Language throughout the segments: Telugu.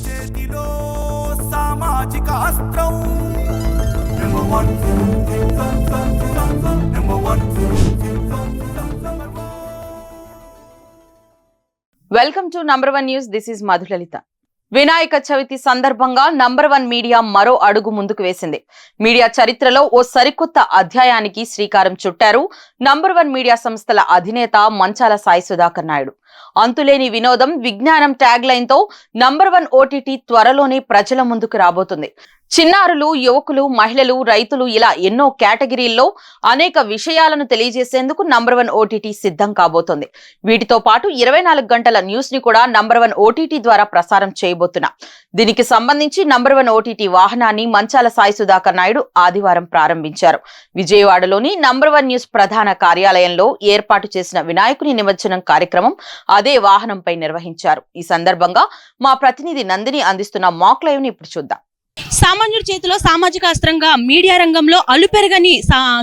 చేతిలో సామాజిక అస్త్రం number one number one. Welcome to number 1 news. This is Madhulalitha. Vinayaka Chavithi సందర్భంగా నంబర్ 1 మీడియా మరో అడుగు ముందుకు వేసింది. మీడియా చరిత్రలో ఓ సరికొత్త అధ్యాయానికి శ్రీకారం చుట్టారు నంబర్ 1 మీడియా సంస్థల అధినేత మంచాల సాయి సుధాకర్ నాయుడు. అంతులేని వినోదం, విజ్ఞానం ట్యాగ్ లైన్ తో నంబర్ 1 ఓటీటీ త్వరలోనే ప్రజల ముందుకు రాబోతుంది. చిన్నారులు, యువకులు, మహిళలు, రైతులు ఇలా ఎన్నో కేటగిరీల్లో అనేక విషయాలను తెలియజేసేందుకు నంబర్ 1 ఓటీటీ సిద్ధం కాబోతోంది. వీటితో పాటు 24 గంటల న్యూస్ ని కూడా నంబర్ 1 ఓటీటీ ద్వారా ప్రసారం చేయబోతున్నా. దీనికి సంబంధించి నంబర్ 1 ఓటీటీ వాహనాన్ని మంచాల సాయి సుధాకర్ నాయుడు ఆదివారం ప్రారంభించారు. విజయవాడలోని నంబర్ 1 న్యూస్ ప్రధాన కార్యాలయంలో ఏర్పాటు చేసిన వినాయకుని నిమజ్జనం కార్యక్రమం అదే వాహనంపై నిర్వహించారు. ఈ సందర్భంగా మా ప్రతినిధి నందిని అందిస్తున్న మాక్ లైవ్ ని ఇప్పుడు చూద్దాం. సామాన్యుల చేతిలో సామాజిక అస్త్రంగా మీడియా రంగంలో అలుపెరగని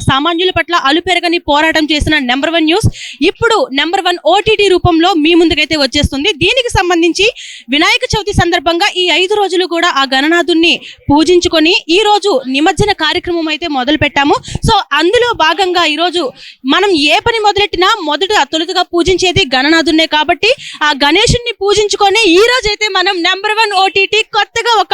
సామాన్యుల పట్ల అలుపెరగని పోరాటం చేసిన నంబర్ 1 న్యూస్ ఇప్పుడు నంబర్ 1 ఓటీటీ రూపంలో మీ ముందుకైతే వచ్చేస్తుంది. దీనికి సంబంధించి వినాయక చవితి సందర్భంగా ఈ 5 రోజులు కూడా ఆ గణనాథుణ్ణి పూజించుకొని ఈ రోజు నిమజ్జన కార్యక్రమం అయితే మొదలు పెట్టాము. సో అందులో భాగంగా ఈ రోజు మనం ఏ పని మొదలెట్టినా తొలుతగా పూజించేది గణనాథున్నే కాబట్టి ఆ గణేశుణ్ణి పూజించుకొని ఈ రోజు అయితే మనం నంబర్ 1 ఓటీటీ కొత్తగా ఒక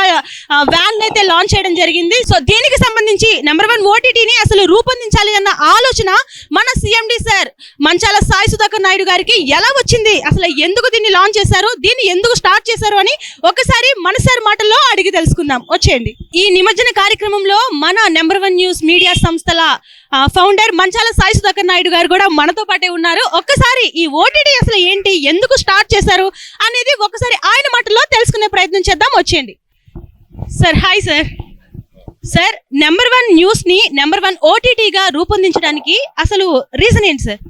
వ్యాన్ అయితే లాంచ్ చేయడం జరిగింది. సో దీనికి సంబంధించి నంబర్ 1 ఓటీటీని అసలు రూపొందించాలి అన్న ఆలోచన మన సిఎండి సార్ మంచాల సాయి సుధాకర్ నాయుడు గారికి ఎలా వచ్చింది, అసలు ఎందుకు దీన్ని లాంచ్ చేశారు, దీన్ని ఎందుకు స్టార్ట్ చేశారు అని ఒకసారి మన సార్ మాటల్లో అడిగి తెలుసుకుందాం. వచ్చేయండి. ఈ నిమజ్జన కార్యక్రమంలో మన నంబర్ 1 న్యూస్ మీడియా సంస్థల ఫౌండర్ మంచాల సాయి సుధాకర్ నాయుడు గారు కూడా మనతో పాటే ఉన్నారు. ఒక్కసారి ఈ ఓటీటీ అసలు ఏంటి, ఎందుకు స్టార్ట్ చేశారు అనేది ఒకసారి ఆయన మాటల్లో తెలుసుకునే ప్రయత్నం చేద్దాం. వచ్చేయండి sir. Hi sir. Sir, number 1 news ని నంబర్ 1 ఓటీటీగా రూపొందించడానికి అసలు రీజన్ ఏంటి సార్?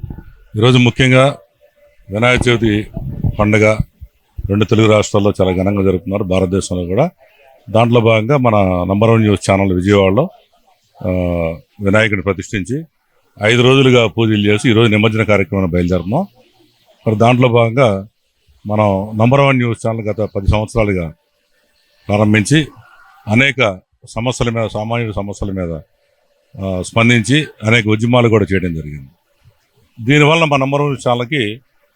ఈరోజు ముఖ్యంగా వినాయక చవితి పండుగ 2 తెలుగు రాష్ట్రాల్లో చాలా ఘనంగా జరుపుతున్నారు, భారతదేశంలో కూడా. దాంట్లో భాగంగా మన నంబర్ 1 న్యూస్ ఛానల్ విజయవాడలో వినాయకుడిని ప్రతిష్ఠించి 5 రోజులుగా పూజలు చేసి ఈరోజు నిమజ్జన కార్యక్రమాన్ని బయలుదేరుతున్నాం. మరి దాంట్లో భాగంగా మనం నంబర్ 1 న్యూస్ ఛానల్ గత 10 సంవత్సరాలుగా ప్రారంభించి అనేక సమస్యల మీద, సామాన్యుల సమస్యల మీద స్పందించి అనేక ఉద్యమాలు కూడా చేయడం జరిగింది. దీనివల్ల మన నంబర్ 1 ఛానల్కి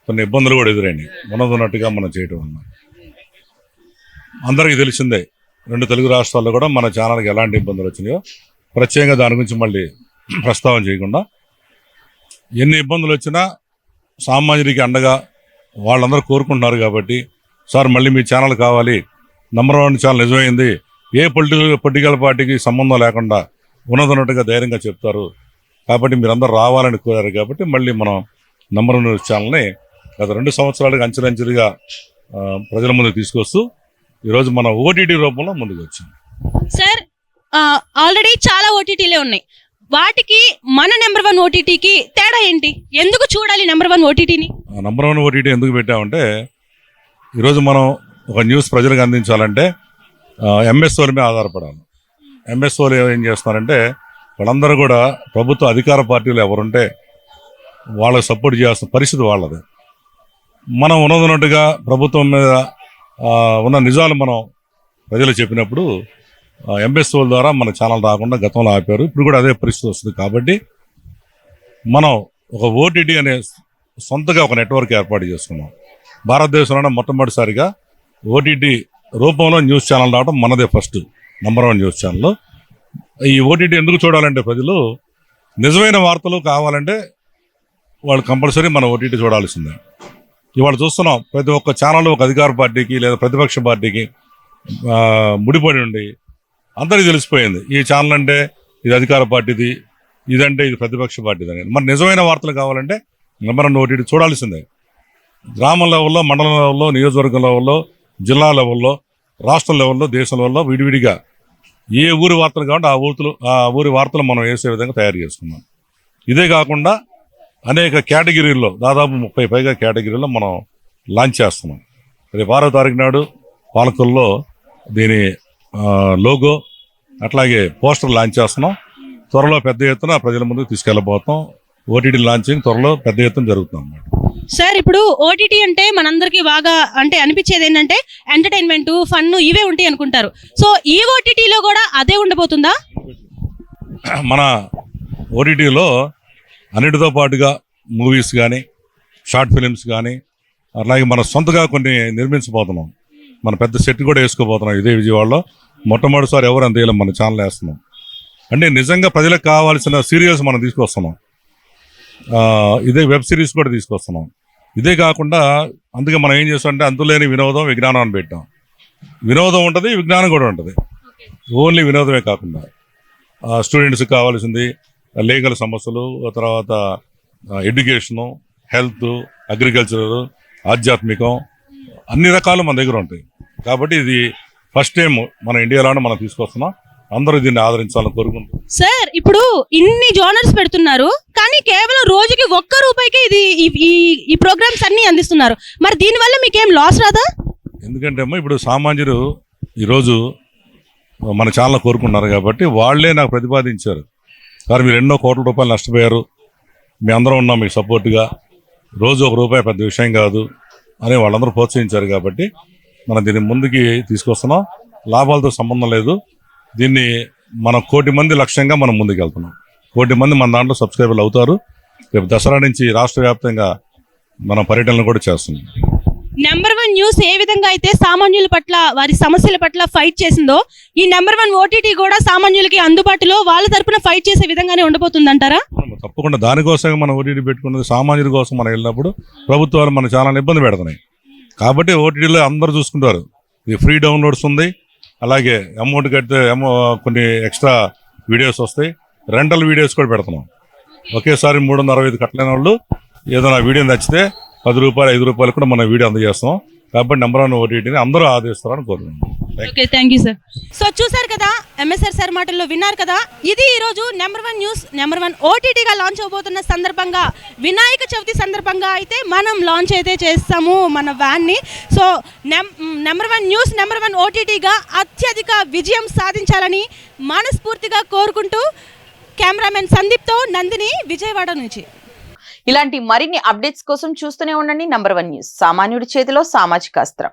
కొన్ని ఇబ్బందులు కూడా ఎదురైనాయి. ఉన్నట్టుగా మనం చేయడం వల్ల అందరికీ తెలిసిందే, 2 తెలుగు రాష్ట్రాల్లో కూడా మన ఛానల్కి ఎలాంటి ఇబ్బందులు వచ్చినాయో ప్రత్యేకంగా దాని గురించి మళ్ళీ ప్రస్తావన చేయకుండా, ఎన్ని ఇబ్బందులు వచ్చినా సామాన్యుడికి అండగా వాళ్ళందరూ కోరుకుంటున్నారు కాబట్టి, సార్ మళ్ళీ మీ ఛానల్ కావాలి, నంబర్ 1 ఛానల్ నిజమైంది, ఏ పొలిటికల్ పార్టీకి సంబంధం లేకుండా ఉన్నట్టుగా ధైర్యంగా చెప్తారు కాబట్టి మీరందరూ రావాలని కోరారు కాబట్టి మళ్ళీ మనం నంబర్ 1 ఛానల్ని గత 2 సంవత్సరాలుగా అంచెలంచెలుగా ప్రజల ముందుకు తీసుకొస్తూ ఈరోజు మన ఓటీటీ రూపంలో ముందుకు వచ్చాం. సార్, ఆల్రెడీ చాలా ఓటీటీలే ఉన్నాయి, వాటికి మన నంబర్ 1 ఓటీటీకి తేడా ఏంటి? ఎందుకు చూడాలి నంబర్ 1 ఓటీటీని? నంబర్ 1 ఓటీటీ ఎందుకు పెట్టామంటే, ఈరోజు మనం ఒక న్యూస్ ప్రజలకు అందించాలంటే ఎంఎస్ఓల మీద ఆధారపడాలి. ఎంఎస్ఓలు ఏం చేస్తున్నారంటే, వాళ్ళందరూ కూడా ప్రభుత్వ అధికార పార్టీలు ఎవరుంటే వాళ్ళకి సపోర్ట్ చేయాల్సిన పరిస్థితి వాళ్ళది. మనం ఉన్నట్టుగా ప్రభుత్వం మీద ఉన్న నిజాలు మనం ప్రజలు చెప్పినప్పుడు ఎంఎస్ఓల ద్వారా మన ఛానల్ రాకుండా గతంలో ఆపారు. ఇప్పుడు కూడా అదే పరిస్థితి వస్తుంది. కాబట్టి మనం ఒక ఓటీటీ అనే సొంతగా ఒక నెట్వర్క్ ఏర్పాటు చేసుకున్నాం. భారతదేశంలోనే మొట్టమొదటిసారిగా ఓటీటీ రూపంలో న్యూస్ ఛానల్ రావడం మనదే ఫస్ట్ నంబర్ 1 న్యూస్ ఛానల్. ఈ ఓటీటీ ఎందుకు చూడాలంటే, ప్రజలు నిజమైన వార్తలు కావాలంటే వాళ్ళు కంపల్సరీ మన ఓటీటీ చూడాల్సిందే. ఇవాళ చూస్తున్నాం, ప్రతి ఒక్క ఛానల్ ఒక అధికార పార్టీకి లేదా ప్రతిపక్ష పార్టీకి ముడిపడి ఉండి అందరికీ తెలిసిపోయింది, ఈ ఛానల్ అంటే ఇది అధికార పార్టీది, ఇదంటే ఇది ప్రతిపక్ష పార్టీది అనేది. మరి నిజమైన వార్తలు కావాలంటే నంబర్ 1 ఓటీటీ చూడాల్సిందే. గ్రామం లెవెల్లో, మండలం లెవెల్లో, నియోజకవర్గం లెవెల్లో, జిల్లా లెవెల్లో, రాష్ట్ర లెవెల్లో, దేశం లెవెల్లో విడివిడిగా ఏ ఊరి వార్తలు కావాలంటే ఆ ఊరి వార్తలు మనం వేసే విధంగా తయారు చేసుకున్నాం. ఇదే కాకుండా అనేక కేటగిరీల్లో, దాదాపు 30 పైగా కేటగిరీల్లో మనం లాంచ్ చేస్తున్నాం. రేపు 6వ తారీఖు నాడు పాలకుల్లో దీని లోగో అట్లాగే పోస్టర్ లాంచ్ చేస్తున్నాం. త్వరలో పెద్ద ఎత్తున ప్రజల ముందుకు తీసుకెళ్ళబోతాం. ఓటీటీ లాంచింగ్ త్వరలో పెద్ద ఎత్తున జరుగుతుంది అన్నమాట. సార్ ఇప్పుడు ఓటీటీ అంటే మనందరికి బాగా అంటే అనిపించేది ఏంటంటే ఎంటర్టైన్మెంట్ ఫన్ ఇవే ఉంటాయి అనుకుంటారు. సో ఈ ఓటీటీలో కూడా అదే ఉండబోతుందా? మన ఓటీటీలో అన్నిటితో పాటుగా మూవీస్ కానీ షార్ట్ ఫిలిమ్స్ కానీ అలాగే మన సొంతగా కొన్ని నిర్మించబోతున్నాం. మన పెద్ద సెట్ కూడా వేసుకోబోతున్నాం. ఇదే విజయవాడలో మొట్టమొదటిసారి ఎవరు అంత మన ఛానల్ వేస్తున్నాం. అంటే నిజంగా ప్రజలకు కావాల్సిన సీరియల్స్ మనం తీసుకొస్తున్నాం. ఇదే వెబ్ సిరీస్ కూడా తీసుకొస్తున్నాం. ఇదే కాకుండా అందుకే మనం ఏం చేస్తామంటే అంతులేని వినోదం విజ్ఞానం అని పెట్టాం. వినోదం ఉంటుంది, విజ్ఞానం కూడా ఉంటుంది. ఓన్లీ వినోదమే కాకుండా స్టూడెంట్స్కి కావాల్సింది లీగల్ సమస్యలు, తర్వాత ఎడ్యుకేషను, హెల్త్, అగ్రికల్చర్, ఆధ్యాత్మికం అన్ని రకాలు మన దగ్గర ఉంటాయి. కాబట్టి ఇది ఫస్ట్ టైం మన ఇండియాలోనే మనం తీసుకొస్తున్నాం. అందరూ దీన్ని ఆదరించాలని కోరుకుంటున్నాం. సార్ ఇప్పుడు ఇన్ని జోనర్స్ పెడుతున్నారు కానీ కేవలం రోజుకి ₹1 ఇది ఈ ప్రోగ్రామ్స్ అన్ని అందిస్తున్నారు. మరి దీనివల్ల మీకేం లాస్ రాదా? ఎందుకంటే అమ్మా ఇప్పుడు సామాన్యులు ఈరోజు మన ఛానల్ కోరుకున్నారు కాబట్టి వాళ్ళే నాకు ప్రతిపాదించారు. సార్ మీరు ఎన్నో కోట్ల రూపాయలు నష్టపోయారు, మీ అందరం ఉన్నాం మీకు సపోర్ట్గా, రోజు ₹1 పెద్ద విషయం కాదు అని వాళ్ళందరూ ప్రోత్సహించారు. కాబట్టి మనం దీన్ని ముందుకి తీసుకొస్తున్నాం. లాభాలతో సంబంధం లేదు. దీన్ని మనం 1 కోటి మంది లక్ష్యంగా మనం ముందుకు వెళ్తున్నాం. 1 కోటి మంది మన దాంట్లో సబ్స్క్రైబర్లు అవుతారు. రేపు దసరా నుంచి రాష్ట్ర వ్యాప్తంగా మనం పర్యటనలు కూడా చేస్తున్నాం. నెంబర్ 1 న్యూస్ ఏ విధంగా అయితే సామాన్యుల పట్ల వారి సమస్యల పట్ల ఫైట్ చేసిందో ఈ నెంబర్ 1 ఓటీటీ కూడా సామాన్యులకి అందుబాటులో వాళ్ళ తరపున ఫైట్ చేసే విధంగానే ఉండబోతుందంటారా? తప్పకుండా దానికోసమే మనం ఓటీటీ పెట్టుకున్నది. సామాన్యుల కోసం మనం వెళ్ళినప్పుడు ప్రభుత్వాలు మన చాలా ఇబ్బంది పెడుతున్నాయి. కాబట్టి ఓటీటీలో అందరూ చూసుకుంటారు. ఇది ఫ్రీ డౌన్లోడ్స్ ఉంది. అలాగే అమౌంట్ కడితే కొన్ని ఎక్స్ట్రా వీడియోస్ వస్తాయి. రెంటల్ వీడియోస్ కూడా పెడుతున్నాం. ఒకేసారి 365 కట్టలేని వాళ్ళు ఏదైనా వీడియో నచ్చితే ₹10, ₹5 కూడా మనం వీడియో అందజేస్తాం. కాబట్టి నెంబర్ 1 ఓటీటీని అందరూ ఆదరిస్తారని కోరుకుంటున్నాం. Okay, thank you sir. So చూసారు కదా, ఎంఎస్ఆర్ సార్ మాటల్లో విన్నారు కదా. ఇది ఈరోజు నెంబర్ 1 న్యూస్ నెంబర్ 1 ఓటీటీగా లాంచ్ అవబోతున్న సందర్భంగా వినాయక చవితి సందర్భంగా అయితే మనం లాంచ్ అయితే చేస్తాము మన వ్యాన్ని. సో నెంబర్ 1 న్యూస్ నెంబర్ 1 ఓటీటీగా అత్యధిక విజయం సాధించాలని మనస్ఫూర్తిగా కోరుకుంటూ కెమెరామెన్ సందీప్తో నందిని, విజయవాడ నుంచి. ఇలాంటి మరిన్ని అప్డేట్స్ కోసం చూస్తూనే ఉండండి నంబర్ 1 న్యూస్. సామాన్యుడి చేతిలో సామాజిక అస్త్రం.